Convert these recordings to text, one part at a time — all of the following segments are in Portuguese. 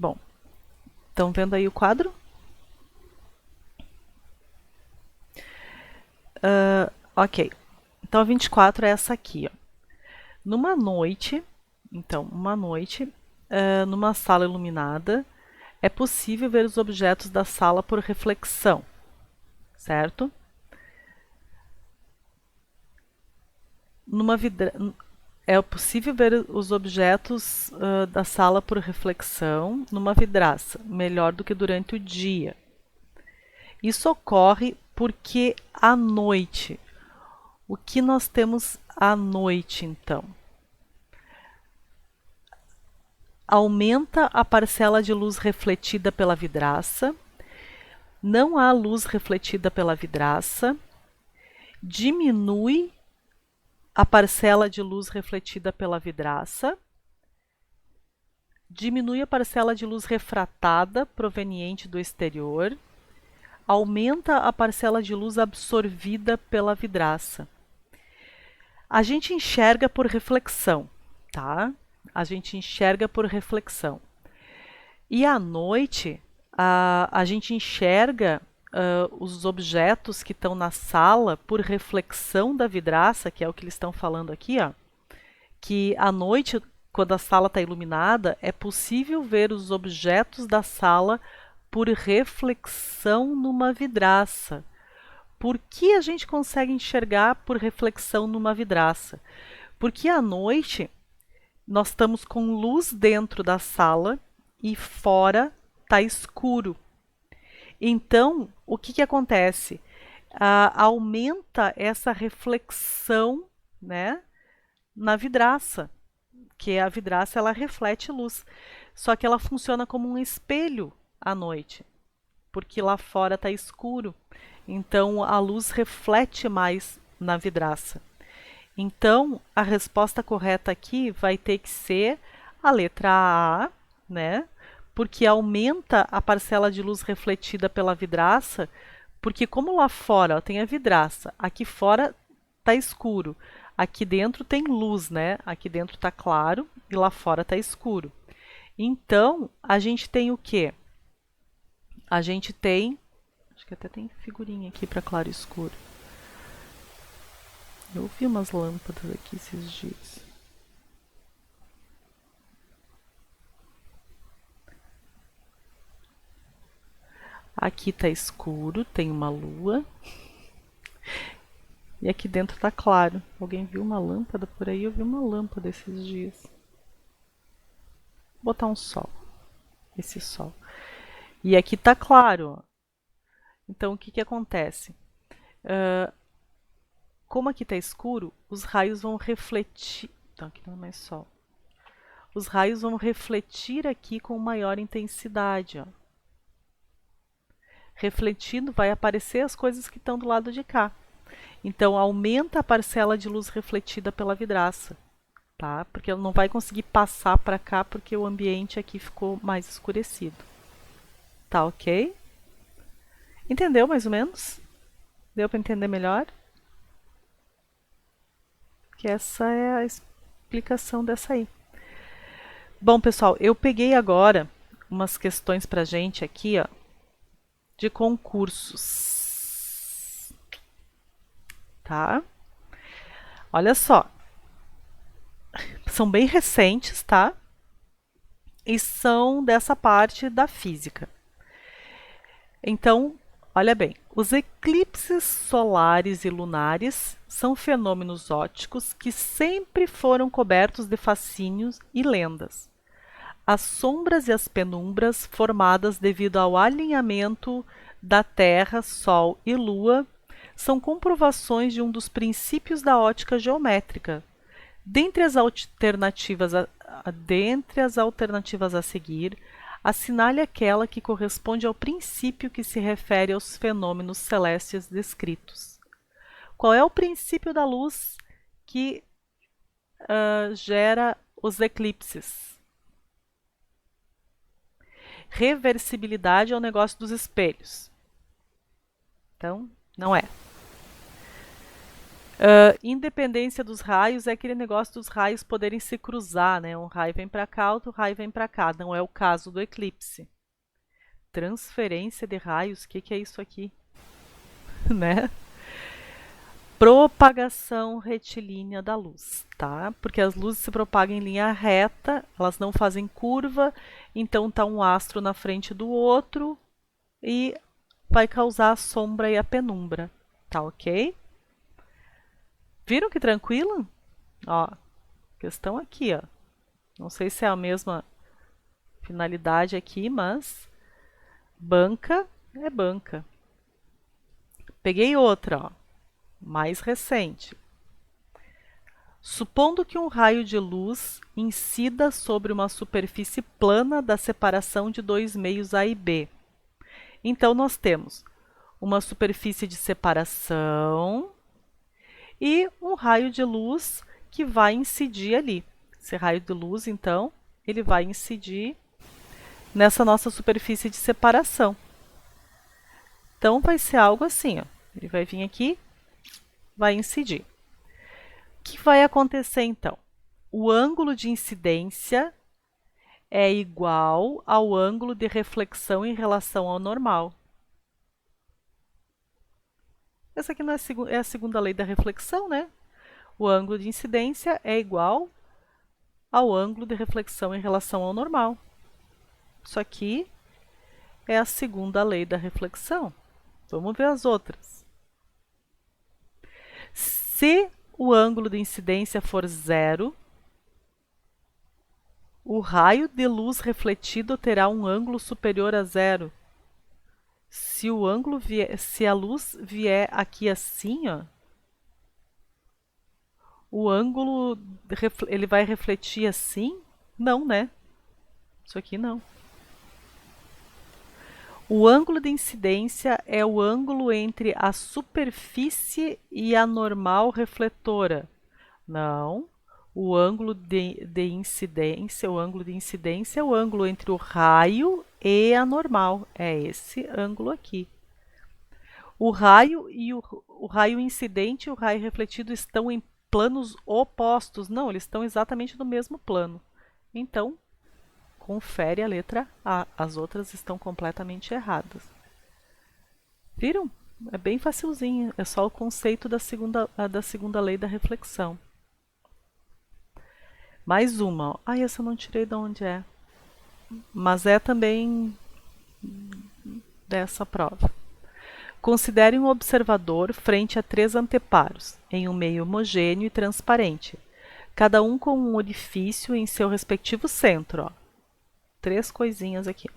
Bom, estão vendo aí o quadro? Ok. Então a 24 é essa aqui, ó. Numa noite, numa sala iluminada, é possível ver os objetos da sala por reflexão, certo? É possível ver os objetos da sala por reflexão numa vidraça, melhor do que durante o dia. Isso ocorre porque à noite. O que nós temos à noite, então? Aumenta a parcela de luz refletida pela vidraça, não há luz refletida pela vidraça, diminui a parcela de luz refletida pela vidraça, diminui a parcela de luz refratada proveniente do exterior, aumenta a parcela de luz absorvida pela vidraça. A gente enxerga por reflexão, tá? A gente enxerga por reflexão. E à noite, a gente enxerga os objetos que estão na sala por reflexão da vidraça, que é o que eles estão falando aqui, ó, que à noite, quando a sala está iluminada, é possível ver os objetos da sala por reflexão numa vidraça. Por que a gente consegue enxergar por reflexão numa vidraça? Porque à noite nós estamos com luz dentro da sala e fora está escuro. Então, o que, que acontece? Aumenta essa reflexão, né, na vidraça, que a vidraça ela reflete luz, só que ela funciona como um espelho à noite, porque lá fora está escuro. Então, a luz reflete mais na vidraça. Então, a resposta correta aqui vai ter que ser a letra A, né? Porque aumenta a parcela de luz refletida pela vidraça, porque como lá fora ó, tem a vidraça, aqui fora está escuro, aqui dentro tem luz, né? Aqui dentro está claro e lá fora está escuro. Então, a gente tem o quê? A gente tem, acho que até tem figurinha aqui para claro e escuro. Eu vi umas lâmpadas aqui esses dias. Aqui está escuro, tem uma lua. E aqui dentro está claro. Alguém viu uma lâmpada por aí? Eu vi uma lâmpada esses dias. Vou botar um sol. Esse sol. E aqui está claro. Ó. Então o que, que acontece? Como aqui está escuro, os raios vão refletir. Então aqui não é mais sol. Os raios vão refletir aqui com maior intensidade. Ó. Refletindo, vai aparecer as coisas que estão do lado de cá. Então, aumenta a parcela de luz refletida pela vidraça, tá? Porque ela não vai conseguir passar para cá porque o ambiente aqui ficou mais escurecido. Tá ok? Entendeu mais ou menos? Deu para entender melhor? Que essa é a explicação dessa aí. Bom, pessoal, eu peguei agora umas questões pra gente aqui, ó, de concursos. Tá? Olha só. São bem recentes, tá? E são dessa parte da física. Então, olha bem, os eclipses solares e lunares são fenômenos ópticos que sempre foram cobertos de fascínios e lendas. As sombras e as penumbras formadas devido ao alinhamento da Terra, Sol e Lua são comprovações de um dos princípios da ótica geométrica. Dentre as alternativas a seguir, assinale aquela que corresponde ao princípio que se refere aos fenômenos celestes descritos. Qual é o princípio da luz que gera os eclipses? Reversibilidade é o negócio dos espelhos. Então, não é. Independência dos raios é aquele negócio dos raios poderem se cruzar, né? Um raio vem para cá, outro raio vem para cá. Não é o caso do eclipse. Transferência de raios, o que é isso aqui? Né? Propagação retilínea da luz, tá? Porque as luzes se propagam em linha reta, elas não fazem curva, então tá um astro na frente do outro e vai causar a sombra e a penumbra, tá ok? Viram que tranquilo? Ó, questão aqui, ó. Não sei se é a mesma finalidade aqui, mas banca é banca. Peguei outra, ó, mais recente. Supondo que um raio de luz incida sobre uma superfície plana da separação de dois meios A e B. Então, nós temos uma superfície de separação e um raio de luz que vai incidir ali. Esse raio de luz, então, ele vai incidir nessa nossa superfície de separação. Então, vai ser algo assim, ó. Ele vai vir aqui, vai incidir. O que vai acontecer, então? O ângulo de incidência é igual ao ângulo de reflexão em relação ao normal. Essa aqui não é a segunda lei da reflexão, né? O ângulo de incidência é igual ao ângulo de reflexão em relação ao normal. Isso aqui é a segunda lei da reflexão. Vamos ver as outras. Se o ângulo de incidência for zero, o raio de luz refletido terá um ângulo superior a zero. Se a luz vier aqui assim, ó, o ângulo ele vai refletir assim? Não, né? Isso aqui não. O ângulo de incidência é o ângulo entre a superfície e a normal refletora. Não. O ângulo de incidência é o ângulo entre o raio e a normal. É esse ângulo aqui. O raio e o raio incidente e o raio refletido estão em planos opostos. Não, eles estão exatamente no mesmo plano. Então, confere a letra A. As outras estão completamente erradas. Viram? É bem facilzinho. É só o conceito da segunda lei da reflexão. Mais uma. Ah, essa eu não tirei de onde é. Mas é também dessa prova. Considere um observador frente a 3 anteparos, em um meio homogêneo e transparente, cada um com um orifício em seu respectivo centro. Ó. 3 coisinhas aqui,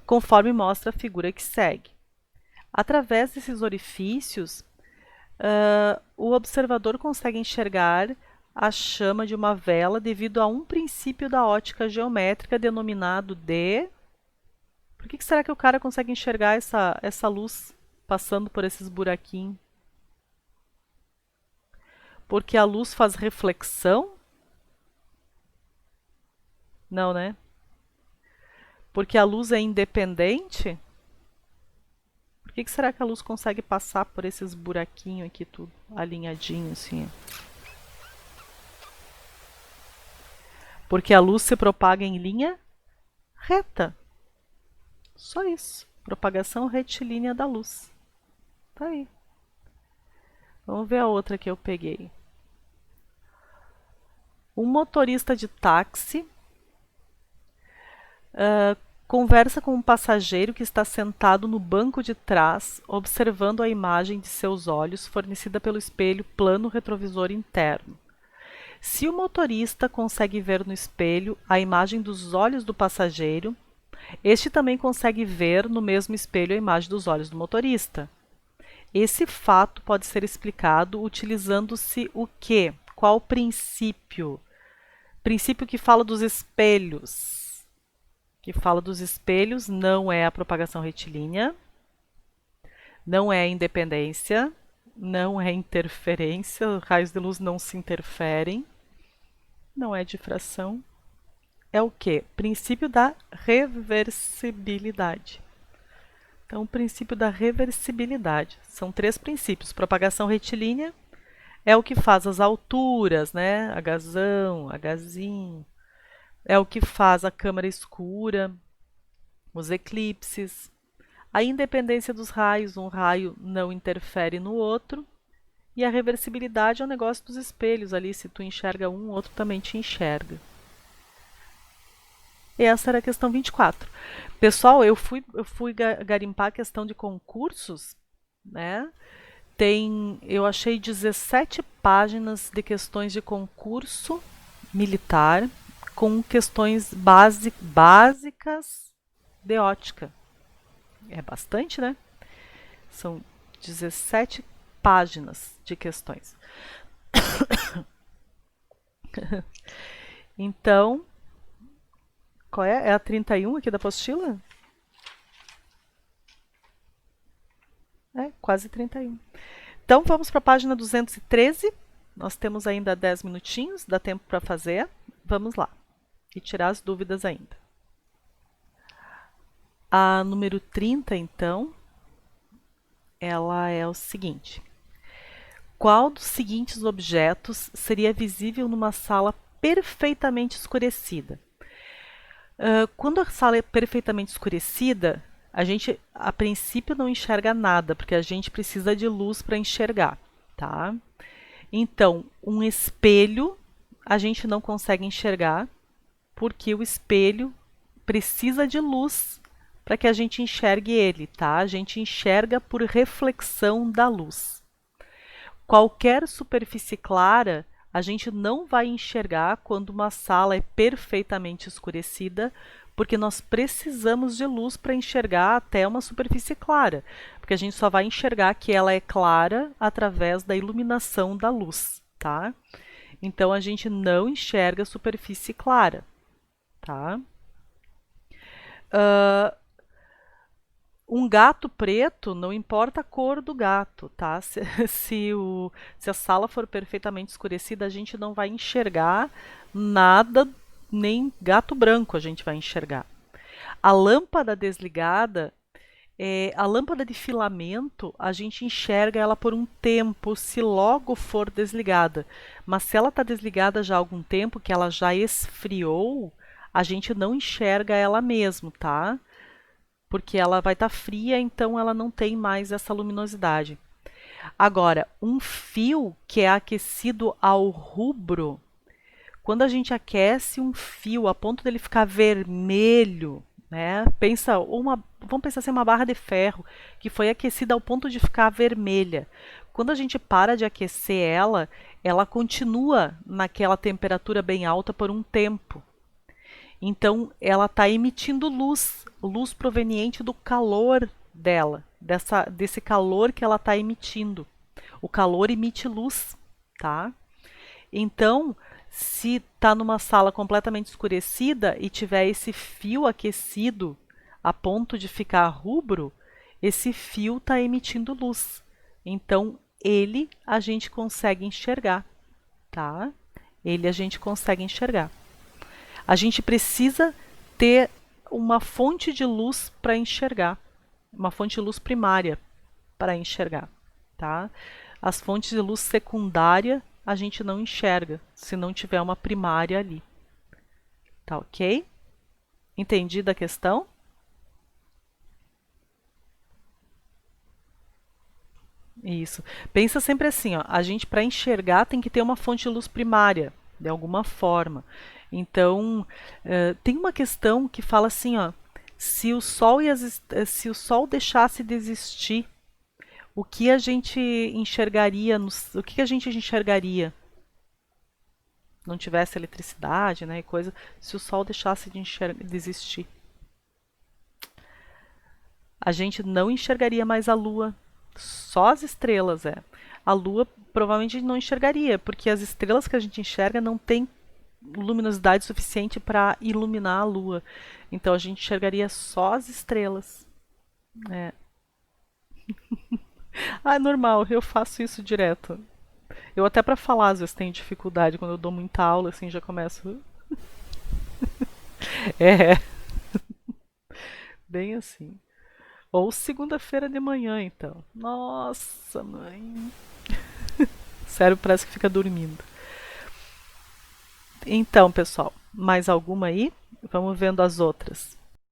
conforme mostra a figura que segue. Através desses orifícios, o observador consegue enxergar a chama de uma vela devido a um princípio da ótica geométrica denominado de... Por que será que o cara consegue enxergar essa luz passando por esses buraquinhos? Porque a luz faz reflexão? Não, né? Porque a luz é independente? Por que será que a luz consegue passar por esses buraquinhos aqui tudo alinhadinho assim? Porque a luz se propaga em linha reta. Só isso. Propagação retilínea da luz. Tá aí. Vamos ver a outra que eu peguei. Um motorista de táxi conversa com um passageiro que está sentado no banco de trás, observando a imagem de seus olhos fornecida pelo espelho plano retrovisor interno. Se o motorista consegue ver no espelho a imagem dos olhos do passageiro, este também consegue ver no mesmo espelho a imagem dos olhos do motorista. Esse fato pode ser explicado utilizando-se o quê? Qual princípio? Princípio que fala dos espelhos. Que fala dos espelhos não é a propagação retilínea, não é a independência, não é interferência, raios de luz não se interferem, não é difração. É o quê? Princípio da reversibilidade. Então, o princípio da reversibilidade. São 3 princípios. Propagação retilínea É o que faz as alturas, né? Hzão, Hzinho. É o que faz a câmara escura, os eclipses. A independência dos raios, um raio não interfere no outro. E a reversibilidade é o negócio dos espelhos ali. Se tu enxerga um, o outro também te enxerga. E essa era a questão 24. Pessoal, eu fui garimpar a questão de concursos, né? Eu achei 17 páginas de questões de concurso militar com questões básicas de ótica. É bastante, né? São 17 páginas de questões. Então, qual é? É a 31 aqui da apostila? É, quase 31. Então, vamos para a página 213. Nós temos ainda 10 minutinhos, dá tempo para fazer. Vamos lá. E tirar as dúvidas ainda. A número 30, então, ela é o seguinte. Qual dos seguintes objetos seria visível numa sala perfeitamente escurecida? Quando a sala é perfeitamente escurecida, a gente a princípio não enxerga nada, porque a gente precisa de luz para enxergar, tá? Então, um espelho a gente não consegue enxergar, porque o espelho precisa de luz para que a gente enxergue ele, tá? A gente enxerga por reflexão da luz. Qualquer superfície clara a gente não vai enxergar quando uma sala é perfeitamente escurecida, porque nós precisamos de luz para enxergar até uma superfície clara, porque a gente só vai enxergar que ela é clara através da iluminação da luz, tá? Então a gente não enxerga a superfície clara, tá? Um gato preto, não importa a cor do gato, tá? Se a sala for perfeitamente escurecida, a gente não vai enxergar nada, nem gato branco a gente vai enxergar. A lâmpada desligada, a lâmpada de filamento, a gente enxerga ela por um tempo, se logo for desligada. Mas se ela está desligada já há algum tempo, que ela já esfriou, a gente não enxerga ela mesmo, tá? Porque ela vai estar fria, então ela não tem mais essa luminosidade. Agora, um fio que é aquecido ao rubro, quando a gente aquece um fio a ponto dele ficar vermelho, né? Vamos pensar assim, uma barra de ferro que foi aquecida ao ponto de ficar vermelha. Quando a gente para de aquecer ela, ela continua naquela temperatura bem alta por um tempo. Então, ela está emitindo luz, luz proveniente do calor dela, desse calor que ela está emitindo. O calor emite luz, tá? Então, se está numa sala completamente escurecida e tiver esse fio aquecido a ponto de ficar rubro, esse fio está emitindo luz. Então, ele a gente consegue enxergar, tá? Ele a gente consegue enxergar. A gente precisa ter uma fonte de luz para enxergar, uma fonte de luz primária para enxergar, tá? As fontes de luz secundária a gente não enxerga se não tiver uma primária ali. Tá ok? Entendida a questão? Isso. Pensa sempre assim, ó, a gente para enxergar tem que ter uma fonte de luz primária, de alguma forma. Então, tem uma questão que fala assim, ó, se o Sol se o Sol deixasse de existir, o que a gente enxergaria, o que a gente enxergaria? Não tivesse eletricidade, né, e coisa, se o Sol deixasse de existir. A gente não enxergaria mais a Lua, só as estrelas, é. A Lua provavelmente não enxergaria, porque as estrelas que a gente enxerga não têm luminosidade suficiente para iluminar a Lua. Então a gente enxergaria só as estrelas. É. Ah, é normal, eu faço isso direto. Eu até para falar às vezes tenho dificuldade quando eu dou muita aula, assim, já começo. É, bem assim. Ou segunda-feira de manhã, então. Nossa, mãe. O cérebro parece que fica dormindo. Então, pessoal, mais alguma aí? Vamos vendo as outras.